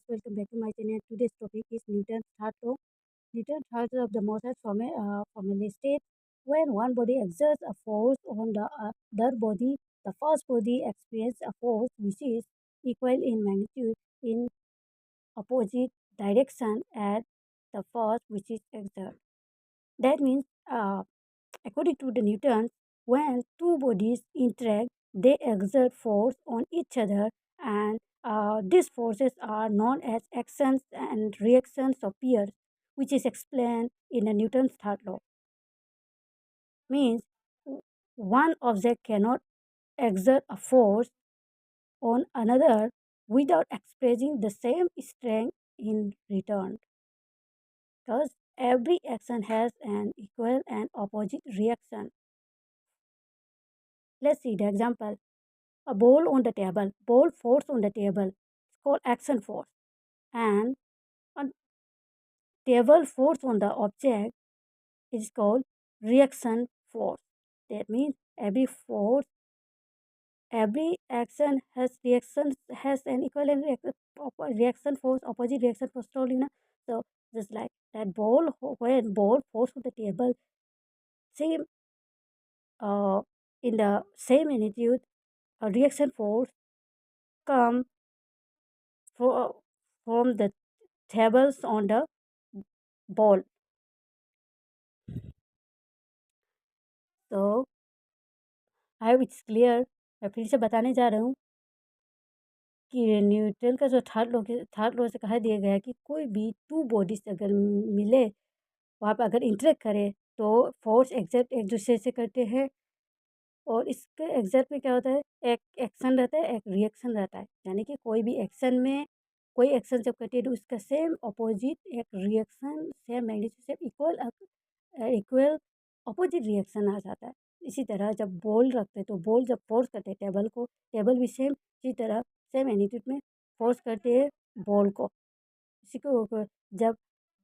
welcome back to my channel. Today's topic is Newton's third law. Newton's third law of the motion formally states when one body exerts a force on the other body, the first body experiences a force which is equal in magnitude in opposite direction at the first which is exerted. That means, according to the Newton, when two bodies interact, they exert force on each other, and these forces are known as actions and reactions of pairs, which is explained in the Newton's third law. Means one object cannot exert a force on another without expressing the same strength in return, because every action has an equal and opposite reaction. Let's see the example. A ball on the table, ball force on the table, it's called action force. And a table force on the object is called reaction force. That means every force, every action has an equal and reaction force, opposite reaction force told, you know. So just like that ball, when ball force on the table, same uh, in the same magnitude, a reaction force come from the tables on the ball. तो I hope it's clear. मैं फिर से बताने जा रहा हूँ कि Newton का जो थर्ड लॉ से कहा दिया गया है कि कोई भी टू बॉडीज अगर मिले, वहाँ पर अगर इंटरेक्ट करे, तो फोर्स एक्सर्ट एक दूसरे से करते हैं। और इसके एग्जैक्ट में क्या होता है, एक एक्शन रहता है, एक रिएक्शन रहता है। यानी कि कोई भी एक्शन में, कोई एक्शन जब करती है तो उसका सेम अपोजिट एक reaction, same magnitude, same equal opposite reaction आ जाता है। इसी तरह जब बॉल रखते हैं तो बॉल जब फोर्स करते हैं टेबल को, टेबल भी सेम इसी तरह सेम मैग्नीट्यूड में फोर्स करते हैं बॉल को। इसी को जब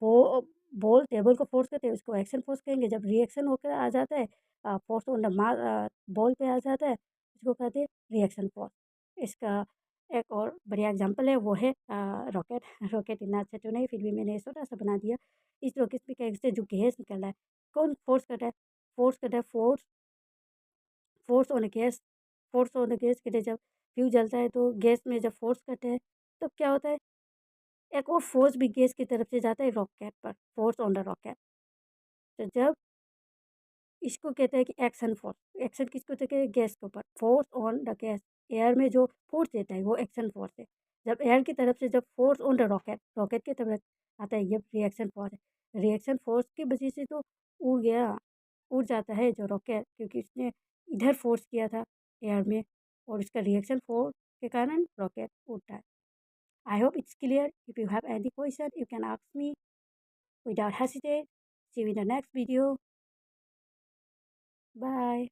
वो बॉल टेबल को फोर्स करते हैं उसको एक्शन फोर्स कहेंगे। जब रिएक्शन होकर आ जाता है, फोर्स ऑन द बॉल पे आ जाता है, इसको कहते हैं रिएक्शन फोर्स। इसका एक और बढ़िया एग्जांपल है, वो है रॉकेट। रॉकेट इतना अच्छा तो नहीं, फिर भी मैंने छोटा सा बना दिया। इस रॉकेट में क्या से जो गैस निकल रहा है, कौन फोर्स कर रहा है? फोर्स कर रहा है, force on gas. Force on the gas के लिए जब फ्यूज जलता है तो गैस में जब फोर्स करते हैं तो क्या होता है, एक और फोर्स भी गैस की तरफ से जाता है रॉकेट पर, फोर्स ऑन द रॉकेट। तो जब इसको कहते हैं कि एक्शन फोर्स, एक्शन किसको कहते हैं? गैस के ऊपर, force on the gas. Air में जो फोर्स देता है वो एक्शन फोर्स है। जब एयर की तरफ से जब force on the rocket, rocket की तरफ आता है, ये रिएक्शन फोर्स है। रिएक्शन फोर्स की वजह से तो उड़ गया, उड़ जाता है जो रॉकेट, क्योंकि उसने इधर फोर्स किया था एयर में, और उसका रिएक्शन फोर्स के कारण रॉकेट उड़ता है। I hope it's clear. If you have any question, you can ask me without hesitate. See you in the next video. Bye.